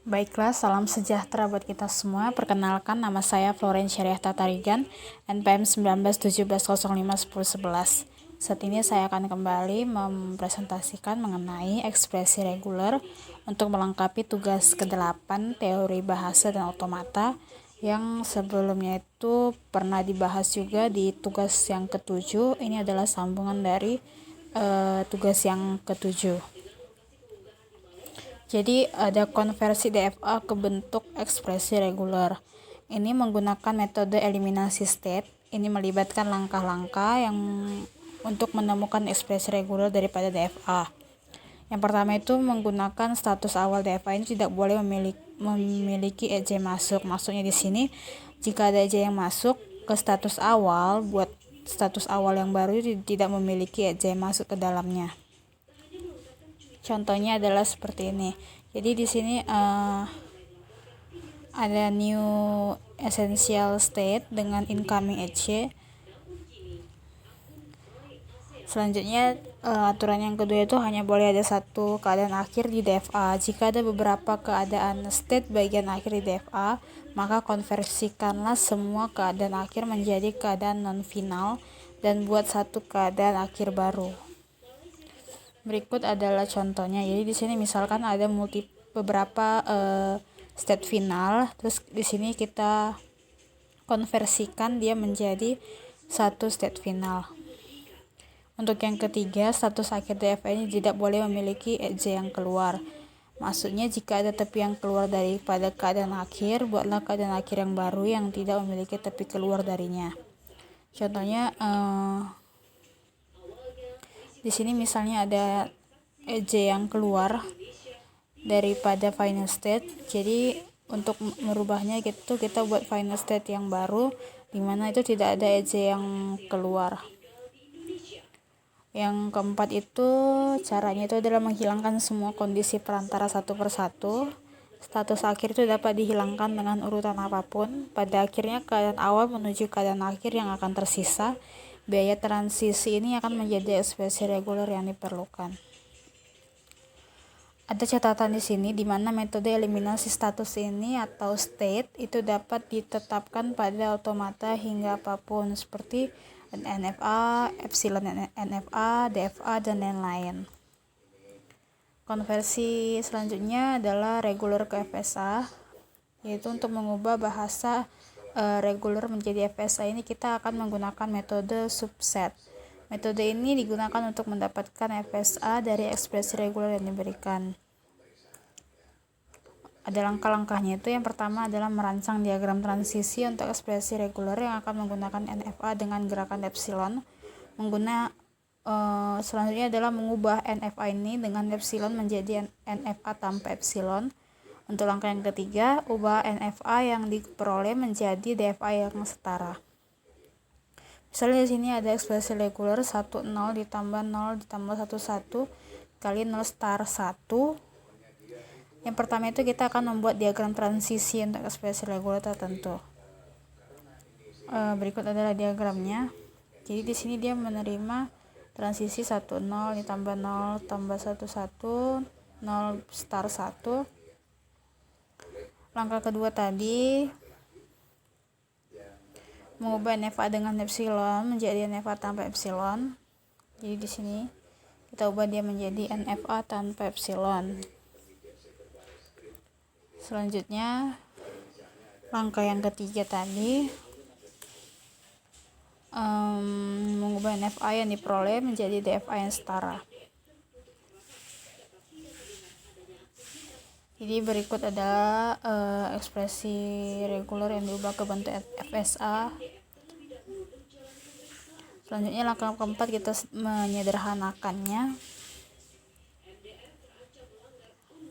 Baiklah, salam sejahtera buat kita semua. Perkenalkan, nama saya Floren Syariah Tatarigan, NPM 1917051011. Saat ini saya akan kembali mempresentasikan mengenai ekspresi reguler untuk melengkapi tugas ke-8 teori bahasa dan otomata yang sebelumnya itu pernah dibahas juga di tugas yang ke-7. Ini adalah sambungan dari tugas yang ke-7. Jadi ada konversi DFA ke bentuk ekspresi reguler. Ini menggunakan metode eliminasi state. Ini melibatkan langkah-langkah yang untuk menemukan ekspresi reguler daripada DFA. Yang pertama itu menggunakan status awal DFA ini tidak boleh memiliki EJ masuk. Maksudnya di sini jika ada EJ yang masuk ke status awal, buat status awal yang baru tidak memiliki EJ masuk ke dalamnya. Contohnya adalah seperti ini. Jadi di sini ada new essential state dengan incoming edge. Selanjutnya aturan yang kedua itu hanya boleh ada satu keadaan akhir di DFA. Jika ada beberapa keadaan state bagian akhir di DFA, maka konversikanlah semua keadaan akhir menjadi keadaan non final dan buat satu keadaan akhir baru. Berikut adalah contohnya. Jadi di sini misalkan ada beberapa state final, terus di sini kita konversikan dia menjadi satu state final. Untuk yang ketiga, status akhir DFA ini tidak boleh memiliki EJ yang keluar. Maksudnya jika ada tepi yang keluar daripada keadaan akhir, buatlah keadaan akhir yang baru yang tidak memiliki tepi keluar darinya. Contohnya di sini misalnya ada EJ yang keluar daripada final state. Jadi untuk merubahnya gitu kita buat final state yang baru di mana itu tidak ada EJ yang keluar. Yang keempat itu caranya itu adalah menghilangkan semua kondisi perantara satu persatu. Status akhir itu dapat dihilangkan dengan urutan apapun. Pada akhirnya keadaan awal menuju keadaan akhir yang akan tersisa. Biaya transisi ini akan menjadi ekspresi reguler yang diperlukan. Ada catatan di sini di mana metode eliminasi status ini atau state itu dapat ditetapkan pada otomata hingga apapun seperti NFA, epsilon NFA, DFA dan lain-lain. Konversi selanjutnya adalah reguler ke FSA, yaitu untuk mengubah bahasa reguler menjadi FSA ini kita akan menggunakan metode subset. Metode ini digunakan untuk mendapatkan FSA dari ekspresi reguler yang diberikan. Ada langkah-langkahnya itu. Yang pertama adalah merancang diagram transisi untuk ekspresi reguler yang akan menggunakan NFA dengan gerakan epsilon. Selanjutnya adalah mengubah NFA ini dengan epsilon menjadi NFA tanpa epsilon. Untuk langkah yang ketiga, ubah NFA yang diperoleh menjadi DFA yang setara. Misalnya di sini ada ekspresi reguler 1 0 ditambah 0 ditambah 1 1 kali 0 star 1. Yang pertama itu kita akan membuat diagram transisi untuk ekspresi reguler tertentu. Berikut adalah diagramnya. Jadi di sini dia menerima transisi 1 0 ditambah 0 tambah 1 1 0 star 1. Langkah kedua tadi mengubah NFA dengan epsilon menjadi NFA tanpa epsilon. Jadi di sini kita ubah dia menjadi NFA tanpa epsilon. Selanjutnya langkah yang ketiga tadi mengubah NFA yang diperoleh menjadi DFA yang setara. Jadi berikut adalah ekspresi reguler yang diubah ke bentuk FSA. Selanjutnya langkah keempat kita menyederhanakannya.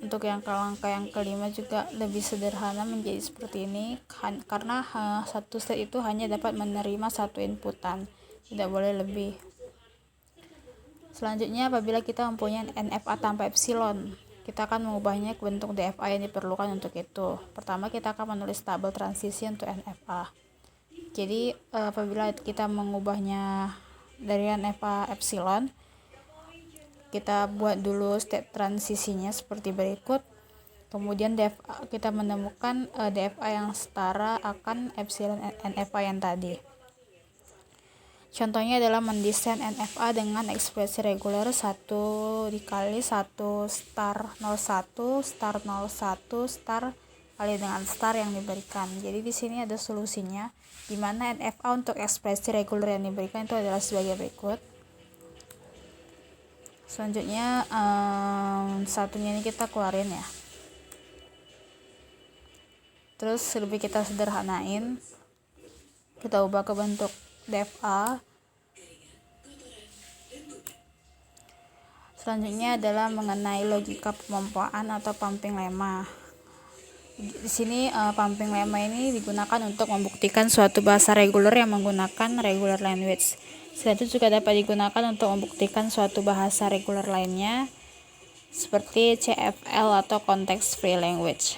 Untuk langkah yang kelima juga lebih sederhana menjadi seperti ini karena satu state itu hanya dapat menerima satu inputan, tidak boleh lebih. Selanjutnya apabila kita mempunyai NFA tanpa epsilon, kita akan mengubahnya ke bentuk DFA yang diperlukan untuk itu. Pertama kita akan menulis tabel transisi untuk NFA. Jadi apabila kita mengubahnya dari NFA epsilon, kita buat dulu state transisinya seperti berikut. Kemudian kita menemukan DFA yang setara akan epsilon NFA yang tadi. Contohnya adalah mendesain NFA dengan ekspresi reguler 1 dikali 1 star 01 star 01 star kali dengan star yang diberikan. Jadi di sini ada solusinya, di mana NFA untuk ekspresi reguler yang diberikan itu adalah sebagai berikut. Selanjutnya satunya ini kita keluarin ya. Terus lebih kita sederhanain, kita ubah ke bentuk DFA. Selanjutnya adalah mengenai logika pemompaan atau pumping lemma. Di sini pumping lemma ini digunakan untuk membuktikan suatu bahasa reguler yang menggunakan regular language. Selain itu juga dapat digunakan untuk membuktikan suatu bahasa reguler lainnya seperti CFL atau context free language.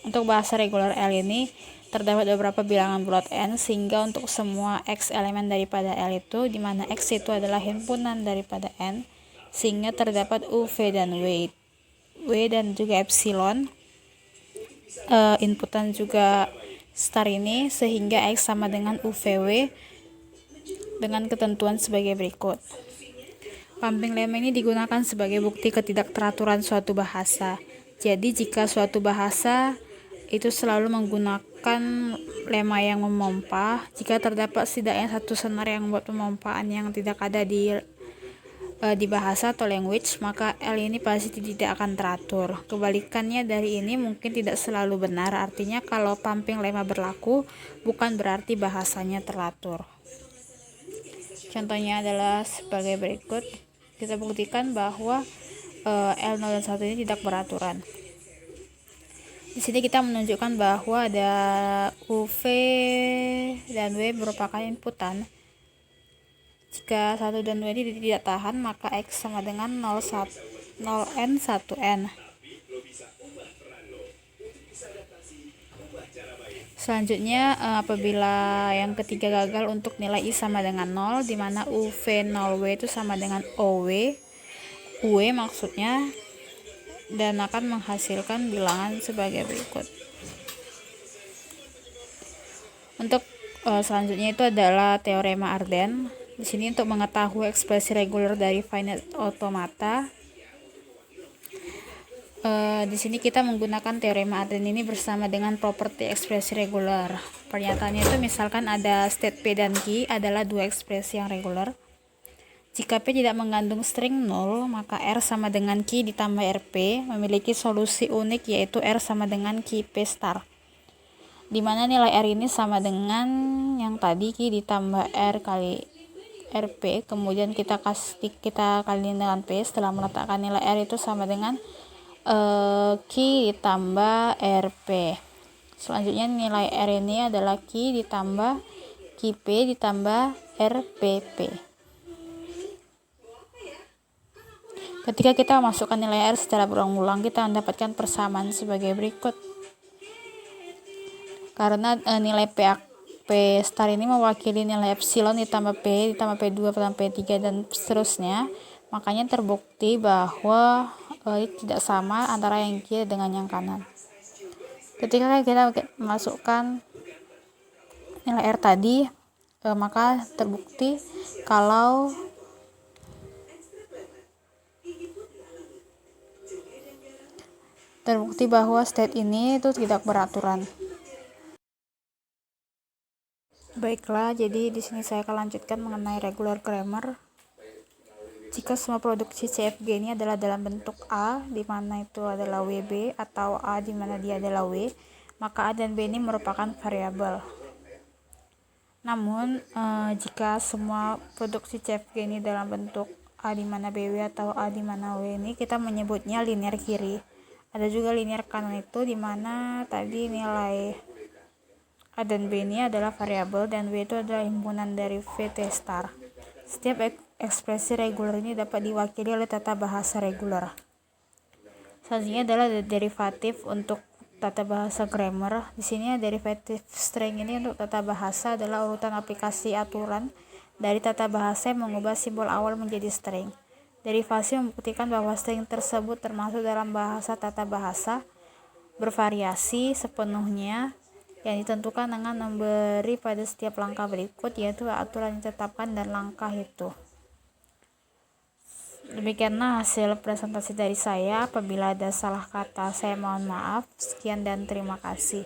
Untuk bahasa regular L ini terdapat beberapa bilangan bulat n, sehingga untuk semua x elemen daripada L itu, di mana x itu adalah himpunan daripada n, sehingga terdapat U, V, dan W dan juga epsilon, inputan juga star ini, sehingga x sama dengan UVW dengan ketentuan sebagai berikut. Pumping lemma ini digunakan sebagai bukti ketidakteraturan suatu bahasa. Jadi jika suatu bahasa itu selalu menggunakan lemma yang memompa, jika terdapat setidaknya satu senar yang membuat pemompaan yang tidak ada di bahasa atau language, maka L ini pasti tidak akan teratur. Kebalikannya dari ini mungkin tidak selalu benar, artinya kalau pumping lemma berlaku bukan berarti bahasanya teratur. Contohnya adalah sebagai berikut. Kita buktikan bahwa L0 dan 1 ini tidak beraturan. Di sini kita menunjukkan bahwa ada UV dan W merupakan inputan. Jika 1 dan 2 ini tidak tahan, maka X sama dengan 0N 1N. Selanjutnya, apabila yang ketiga gagal untuk nilai I sama dengan 0, di mana UV 0W itu sama dengan OW, UE maksudnya, dan akan menghasilkan bilangan sebagai berikut. Untuk selanjutnya itu adalah teorema Arden. Di sini untuk mengetahui ekspresi reguler dari finite automata. Di sini kita menggunakan teorema Arden ini bersama dengan properti ekspresi reguler. Pernyataannya itu misalkan ada state P dan Q adalah dua ekspresi yang reguler. Jika P tidak mengandung string 0, maka R sama dengan Q ditambah RP memiliki solusi unik, yaitu R sama dengan Q P star. Di mana nilai R ini sama dengan yang tadi Q ditambah R kali RP, kemudian kita kali dengan P setelah meletakkan nilai R itu sama dengan Q ditambah RP. Selanjutnya nilai R ini adalah Q ditambah QP ditambah RPP. Ketika kita masukkan nilai R secara berulang-ulang, kita mendapatkan persamaan sebagai berikut. Karena nilai P star ini mewakili nilai epsilon ditambah P P2 ditambah P3 dan seterusnya, makanya terbukti bahwa tidak sama antara yang kiri dengan yang kanan. Ketika kita masukkan nilai R tadi, maka terbukti kalau bahwa state ini itu tidak beraturan. Baiklah, jadi di sini saya akan lanjutkan mengenai regular grammar. Jika semua produksi CFG ini adalah dalam bentuk A, di mana itu adalah WB, atau A di mana dia adalah W, maka A dan B ini merupakan variabel. Namun, jika semua produksi CFG ini dalam bentuk A di mana BW atau A di mana W ini, kita menyebutnya linear kiri. Ada juga linear kanan itu, di mana tadi nilai A dan B ini adalah variabel dan W itu adalah himpunan dari VT star. Setiap ekspresi reguler ini dapat diwakili oleh tata bahasa reguler. Selanjutnya adalah derivatif untuk tata bahasa grammar. Di sini derivatif string ini untuk tata bahasa adalah urutan aplikasi aturan dari tata bahasa yang mengubah simbol awal menjadi string. Derivasi membuktikan bahwa string tersebut termasuk dalam bahasa tata bahasa bervariasi sepenuhnya yang ditentukan dengan memberi pada setiap langkah berikut, yaitu aturan yang ditetapkan dan langkah itu. Demikianlah hasil presentasi dari saya. Apabila ada salah kata, saya mohon maaf. Sekian dan terima kasih.